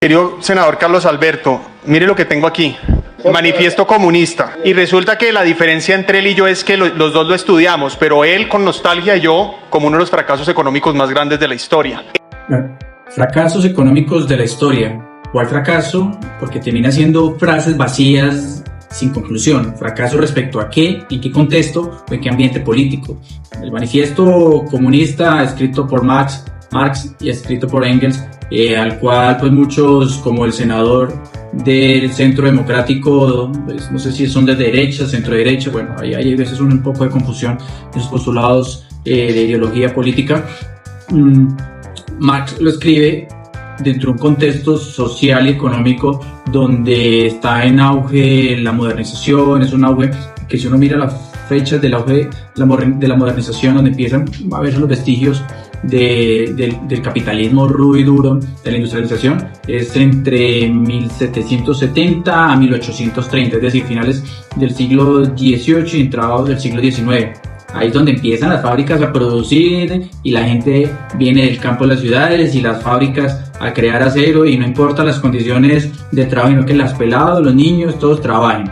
Querido senador Carlos Alberto, mire lo que tengo aquí. Manifiesto comunista. Y resulta que la diferencia entre él y yo es que los dos lo estudiamos, pero él con nostalgia y yo como uno de los fracasos económicos más grandes de la historia. Fracasos económicos de la historia. ¿Cuál fracaso? Porque termina siendo frases vacías, sin conclusión. Fracaso respecto a qué, en qué contexto o en qué ambiente político. El manifiesto comunista escrito por Marx y escrito por Engels, al cual pues muchos, como el senador del Centro Democrático, pues, no sé si son de derecha, centro derecha, bueno, hay a veces un poco de confusión en sus postulados de ideología política. Marx lo escribe dentro de un contexto social y económico donde está en auge la modernización. Es un auge que, si uno mira las fechas del auge de la modernización, donde empiezan a ver los vestigios del capitalismo rudo y duro, de la industrialización, es entre 1770 a 1830, es decir, finales del siglo XVIII y entrados del siglo XIX. Ahí es donde empiezan las fábricas a producir y la gente viene del campo a las ciudades y las fábricas a crear acero, y no importa las condiciones de trabajo, sino que las pelados, los niños, todos trabajen.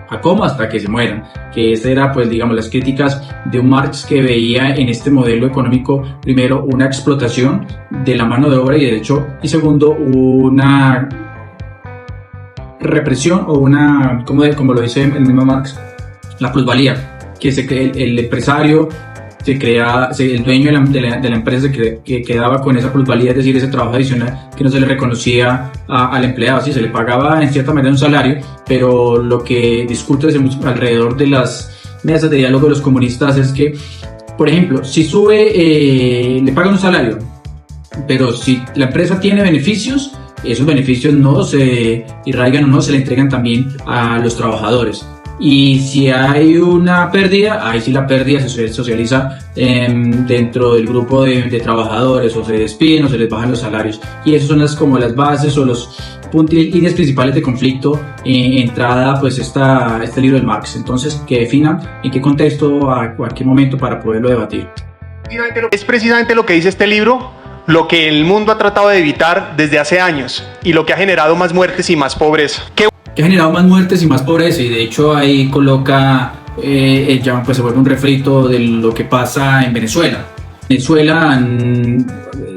¿A cómo? Hasta que se mueran. Que esa era, pues, digamos, las críticas de un Marx, que veía en este modelo económico, primero, una explotación de la mano de obra y de hecho, y segundo, una represión o una, como lo dice el mismo Marx, la plusvalía. Que el empresario el dueño de la empresa que quedaba con esa plusvalía, es decir, ese trabajo adicional que no se le reconocía al empleado. Sí, se le pagaba en cierta manera un salario, pero lo que discute alrededor de las mesas de diálogo de los comunistas es que, por ejemplo, si le pagan un salario, pero si la empresa tiene beneficios, esos beneficios no se irraigan o no se le entregan también a los trabajadores. Y si hay una pérdida, ahí sí la pérdida se socializa dentro del grupo de trabajadores, o se despiden o se les bajan los salarios. Y esas son como las bases o los líneas principales de conflicto entrada pues este libro de Marx. Entonces, que definan en qué contexto, a qué momento, para poderlo debatir. Es precisamente lo que dice este libro, lo que el mundo ha tratado de evitar desde hace años y lo que ha generado más muertes y más pobreza. Que ha generado más muertes y más pobreza, y de hecho ahí coloca, ya pues se vuelve un refrito de lo que pasa en Venezuela. Venezuela,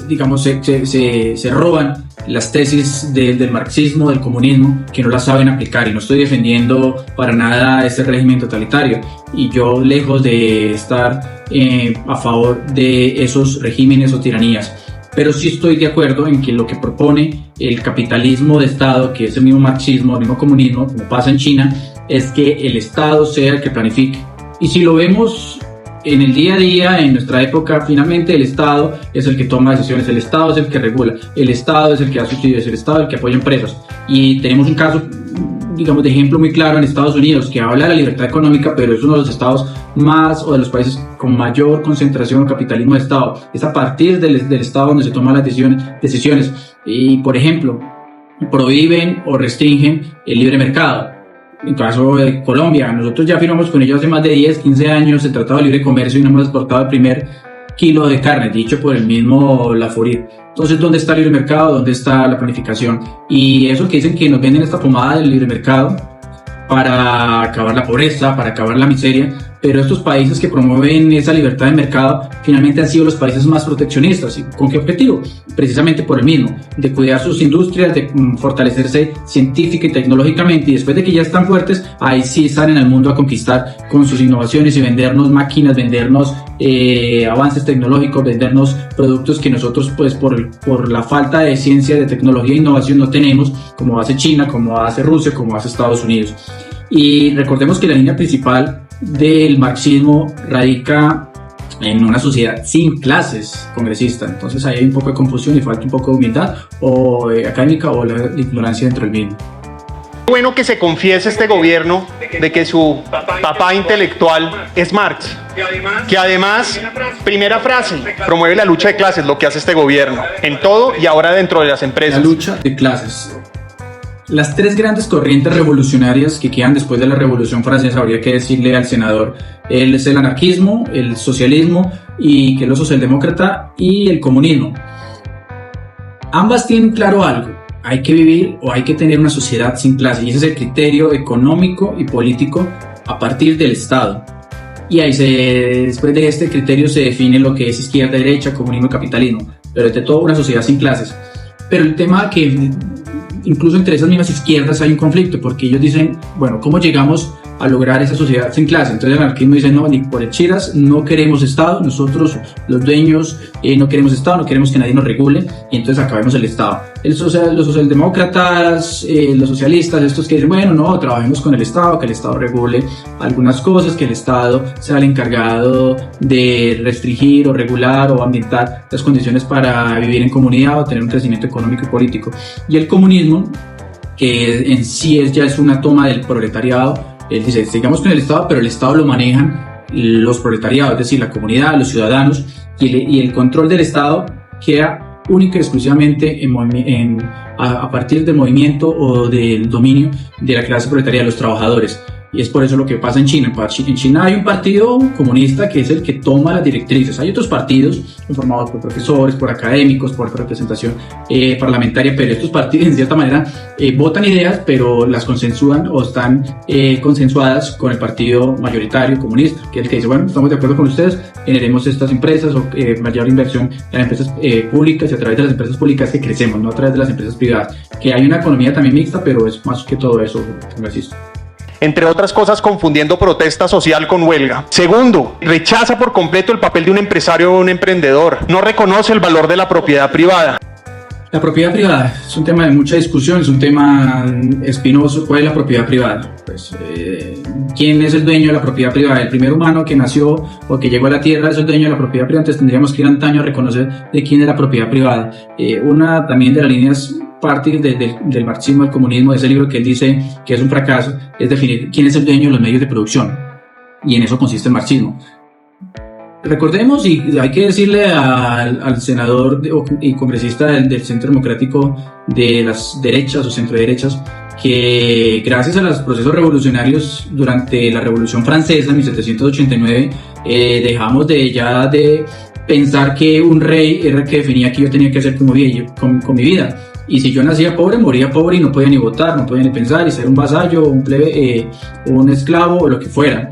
digamos, se roban las tesis del marxismo, del comunismo, que no las saben aplicar, y no estoy defendiendo para nada este régimen totalitario, y yo, lejos de estar a favor de esos regímenes o tiranías, pero sí estoy de acuerdo en que lo que propone el capitalismo de Estado, que es el mismo marxismo, el mismo comunismo, como pasa en China, es que el Estado sea el que planifique. Y si lo vemos en el día a día, en nuestra época, finalmente el Estado es el que toma decisiones, el Estado es el que regula, el Estado es el que da subsidios, el Estado es el que apoya empresas. Y tenemos un caso, digamos, de ejemplo muy claro en Estados Unidos, que habla de la libertad económica, pero es uno de los estados más, o de los países con mayor concentración de capitalismo de Estado. Es a partir del Estado donde se toman las decisiones. Y, por ejemplo, prohíben o restringen el libre mercado. En caso de Colombia, nosotros ya firmamos con ellos hace más de 10, 15 años el Tratado de Libre Comercio y no hemos exportado el primer kilo de carne, dicho por el mismo Lafourier. Entonces, ¿dónde está el libre mercado? ¿Dónde está la planificación? Y eso que dicen que nos venden esta pomada del libre mercado para acabar la pobreza, para acabar la miseria, pero estos países que promueven esa libertad de mercado finalmente han sido los países más proteccionistas. ¿Y con qué objetivo? Precisamente por el mismo, de cuidar sus industrias, de fortalecerse científica y tecnológicamente, y después de que ya están fuertes, ahí sí salen al mundo a conquistar con sus innovaciones y vendernos máquinas, vendernos avances tecnológicos, vendernos productos que nosotros, pues por la falta de ciencia, de tecnología e innovación no tenemos, como hace China, como hace Rusia, como hace Estados Unidos. Y recordemos que la línea principal del marxismo radica en una sociedad sin clases congresistas. Entonces ahí hay un poco de confusión y falta un poco de humildad académica o la ignorancia dentro del mismo. Bueno que se confiese este gobierno de que su papá intelectual es Marx, que además, primera frase, promueve la lucha de clases, lo que hace este gobierno en todo y ahora dentro de las empresas. La lucha de clases. Las tres grandes corrientes revolucionarias que quedan después de la Revolución Francesa, habría que decirle al senador, es el anarquismo, el socialismo, y que es lo socialdemócrata, y el comunismo. Ambas tienen claro algo, hay que vivir o hay que tener una sociedad sin clases, y ese es el criterio económico y político a partir del Estado. Y ahí después de este criterio se define lo que es izquierda, derecha, comunismo y capitalismo, pero de todo una sociedad sin clases. Pero el tema que incluso entre esas mismas izquierdas hay un conflicto, porque ellos dicen, bueno, ¿cómo llegamos a lograr esa sociedad sin clase? Entonces el anarquismo dice, no, ni por el chiras, no queremos Estado, nosotros los dueños no queremos Estado, no queremos que nadie nos regule, y entonces acabemos el Estado. Los socialdemócratas, los socialistas, estos que dicen, bueno, no, trabajemos con el Estado, que el Estado regule algunas cosas, que el Estado sea el encargado de restringir o regular o ambientar las condiciones para vivir en comunidad o tener un crecimiento económico y político. Y el comunismo, que en sí ya es una toma del proletariado. Él dice, sigamos con el Estado, pero el Estado lo manejan los proletariados, es decir, la comunidad, los ciudadanos, y el control del Estado queda única y exclusivamente a partir del movimiento o del dominio de la clase proletaria, de los trabajadores. Y es por eso lo que pasa en China. En China hay un partido comunista que es el que toma las directrices. Hay otros partidos conformados por profesores, por académicos, por representación parlamentaria, pero estos partidos en cierta manera votan ideas, pero las consensúan o están consensuadas con el partido mayoritario comunista, que es el que dice, bueno, estamos de acuerdo con ustedes, generemos estas empresas o mayor inversión en las empresas públicas, y a través de las empresas públicas que crecemos, no a través de las empresas privadas. Que hay una economía también mixta, pero es más que todo eso, Francisco. Entre otras cosas, confundiendo protesta social con huelga. Segundo, rechaza por completo el papel de un empresario o un emprendedor. No reconoce el valor de la propiedad privada. La propiedad privada es un tema de mucha discusión, es un tema espinoso. ¿Cuál es la propiedad privada? Pues, ¿quién es el dueño de la propiedad privada? El primer humano que nació o que llegó a la Tierra es el dueño de la propiedad privada, entonces tendríamos que ir antaño a reconocer de quién es la propiedad privada. Una también de las líneas parte del marxismo, del comunismo, de ese libro que él dice que es un fracaso, es definir quién es el dueño de los medios de producción, y en eso consiste el marxismo. Recordemos, y hay que decirle al senador y congresista del Centro Democrático de las derechas o centroderechas, que gracias a los procesos revolucionarios durante la Revolución Francesa en 1789 dejamos de pensar que un rey era el que definía qué yo tenía que hacer con mi vida. Y si yo nacía pobre, moría pobre y no podía ni votar, no podía ni pensar, y ser un vasallo, un plebe, un esclavo o lo que fuera.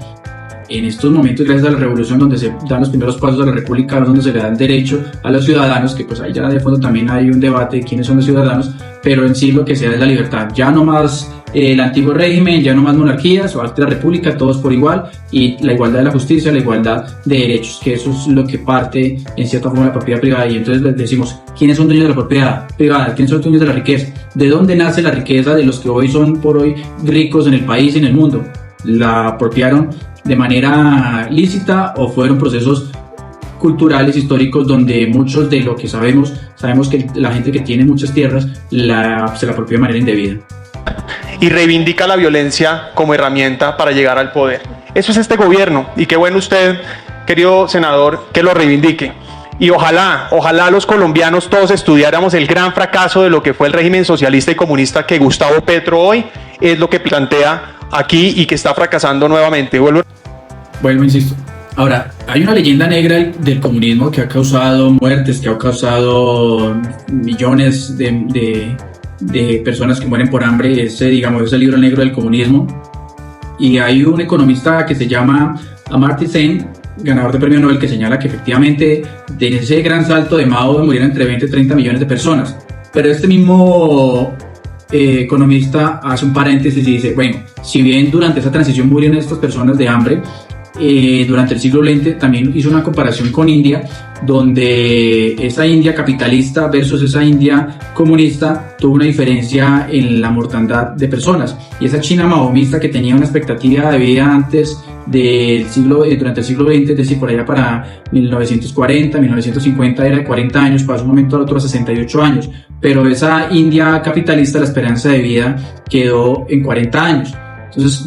En estos momentos, gracias a la revolución, donde se dan los primeros pasos a la república, donde se le dan derecho a los ciudadanos, que pues ahí ya de fondo también hay un debate de quiénes son los ciudadanos, pero en sí lo que se da es la libertad. Ya no más el antiguo régimen, ya no más monarquías o arte de la república, todos por igual, y la igualdad de la justicia, la igualdad de derechos, que eso es lo que parte en cierta forma de la propiedad privada. Y entonces les decimos, ¿quiénes son dueños de la propiedad privada? ¿Quiénes son dueños de la riqueza? ¿De dónde nace la riqueza de los que hoy son por hoy ricos en el país y en el mundo? ¿La apropiaron de manera lícita o fueron procesos culturales, históricos, donde muchos de lo que sabemos que la gente que tiene muchas tierras se la apropia de manera indebida? Y reivindica la violencia como herramienta para llegar al poder. Eso es este gobierno, y qué bueno usted, querido senador, que lo reivindique. Y ojalá los colombianos todos estudiáramos el gran fracaso de lo que fue el régimen socialista y comunista, que Gustavo Petro hoy es lo que plantea aquí y que está fracasando nuevamente. Vuelvo, insisto. Ahora, hay una leyenda negra del comunismo que ha causado muertes, que ha causado millones de personas que mueren por hambre. Es el libro negro del comunismo. Y hay un economista que se llama Amartya Sen, ganador de premio Nobel, que señala que efectivamente de ese gran salto de Mao murieron entre 20 y 30 millones de personas. Pero este mismo economista hace un paréntesis y dice, bueno, si bien durante esa transición murieron estas personas de hambre, durante el siglo XX también hizo una comparación con India, donde esa India capitalista versus esa India comunista tuvo una diferencia en la mortandad de personas, y esa China maoísta, que tenía una expectativa de vida antes durante el siglo XX, es decir, por allá para 1940, 1950, era de 40 años, pasó un momento al otro a 68 años, pero esa India capitalista, la esperanza de vida quedó en 40 años. Entonces,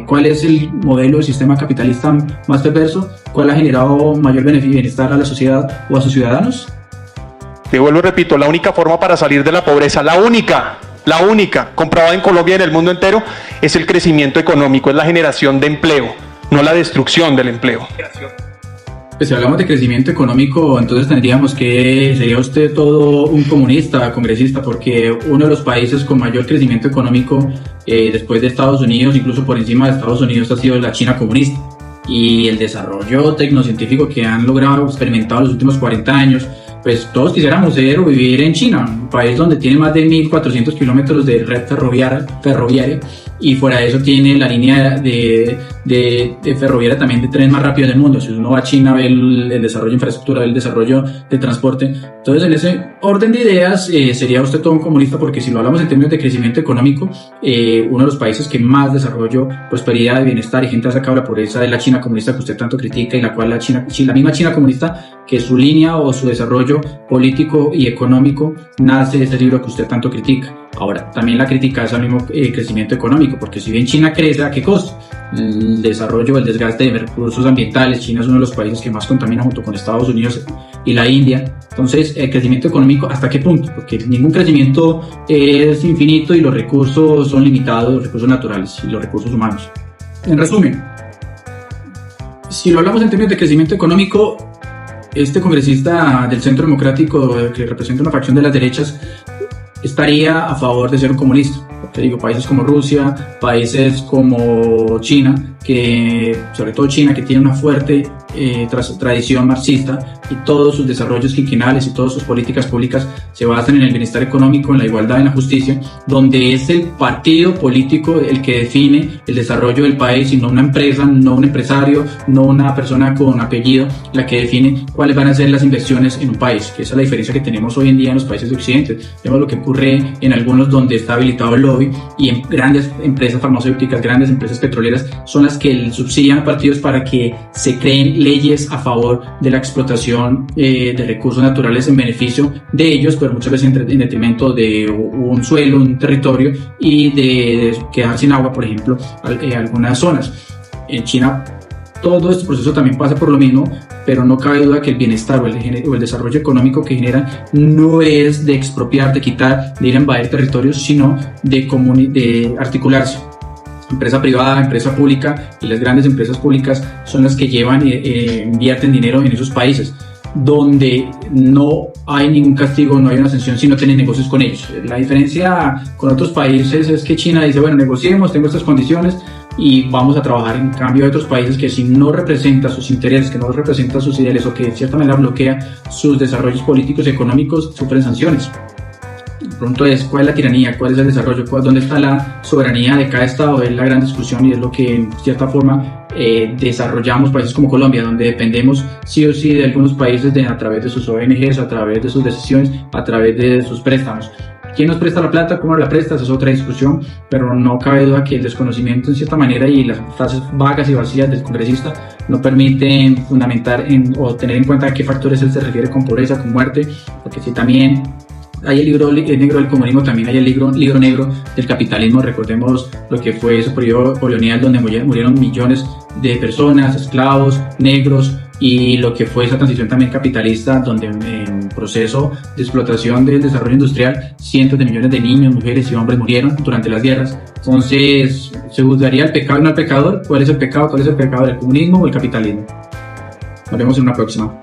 ¿cuál es el modelo de sistema capitalista más perverso? ¿Cuál ha generado mayor beneficio y bienestar a la sociedad o a sus ciudadanos? Te vuelvo y repito, la única forma para salir de la pobreza, la única, comprobada en Colombia y en el mundo entero, es el crecimiento económico, es la generación de empleo, no la destrucción del empleo. Pues si hablamos de crecimiento económico, entonces tendríamos que, sería usted todo un comunista, congresista, porque uno de los países con mayor crecimiento económico después de Estados Unidos, incluso por encima de Estados Unidos, ha sido la China comunista. Y el desarrollo tecnocientífico que han logrado experimentar en los últimos 40 años, pues todos quisiéramos ser o vivir en China, un país donde tiene más de 1.400 kilómetros de red ferroviaria, y fuera de eso tiene la línea de ferroviaria también de tren más rápido del mundo. Si uno va a China, ve el desarrollo de infraestructura, el desarrollo de transporte. Entonces, en ese orden de ideas, sería usted todo un comunista, porque si lo hablamos en términos de crecimiento económico, uno de los países que más desarrollo, prosperidad, bienestar y gente ha sacado la pobreza es la China comunista, que usted tanto critica, y la cual la misma China comunista, que su línea o su desarrollo político y económico nace de ese libro que usted tanto critica. Ahora, también la crítica es al mismo crecimiento económico, porque si bien China crece, ¿a qué costo? El desarrollo, el desgaste de recursos ambientales. China es uno de los países que más contamina junto con Estados Unidos y la India. Entonces, el crecimiento económico, ¿hasta qué punto? Porque ningún crecimiento es infinito y los recursos son limitados, los recursos naturales y los recursos humanos. En resumen, si lo hablamos en términos de crecimiento económico, este congresista del Centro Democrático, que representa una facción de las derechas, estaría a favor de ser un comunista. Porque digo, países como Rusia, países como China, que sobre todo China, que tiene una fuerte tradición marxista, y todos sus desarrollos quinquenales y todas sus políticas públicas se basan en el bienestar económico, en la igualdad, en la justicia, donde es el partido político el que define el desarrollo del país y no una empresa, no un empresario, no una persona con apellido la que define cuáles van a ser las inversiones en un país, que esa es la diferencia que tenemos hoy en día en los países de Occidente. Vemos lo que ocurre en algunos donde está habilitado el lobby, y en grandes empresas farmacéuticas, grandes empresas petroleras son las que subsidian a partidos para que se creen leyes a favor de la explotación de recursos naturales en beneficio de ellos, pero muchas veces en detrimento de un suelo, un territorio, y de quedar sin agua, por ejemplo, algunas zonas. En China todo este proceso también pasa por lo mismo, pero no cabe duda que el bienestar o el desarrollo económico que genera no es de expropiar, de quitar, de ir a invadir territorios, sino de articularse. Empresa privada, empresa pública, y las grandes empresas públicas son las que llevan invierten dinero en esos países, donde no hay ningún castigo, no hay una sanción si no tienen negocios con ellos. La diferencia con otros países es que China dice, bueno, negociemos, tengo estas condiciones y vamos a trabajar. En cambio, hay otros países que si no representa sus intereses, que no representa sus ideales, o que de cierta manera bloquea sus desarrollos políticos y económicos, sufren sanciones. De pronto es, ¿cuál es la tiranía? ¿Cuál es el desarrollo? ¿Dónde está la soberanía de cada estado? Es la gran discusión, y es lo que en cierta forma desarrollamos países como Colombia, donde dependemos sí o sí de algunos países a través de sus ONGs, a través de sus decisiones, a través de sus préstamos. ¿Quién nos presta la plata? ¿Cómo la presta? Esa es otra discusión, pero no cabe duda que el desconocimiento en cierta manera y las frases vagas y vacías del congresista no permiten fundamentar o tener en cuenta a qué factores él se refiere con pobreza, con muerte, porque si también hay el libro negro del comunismo, también hay el libro negro del capitalismo. Recordemos lo que fue ese periodo colonial donde murieron millones de personas, esclavos, negros, y lo que fue esa transición también capitalista, donde en proceso de explotación del desarrollo industrial cientos de millones de niños, mujeres y hombres murieron durante las guerras. Entonces, ¿se juzgaría al pecado y no al pecador? ¿Cuál es el pecado? ¿Cuál es el pecado del comunismo o el capitalismo? Nos vemos en una próxima.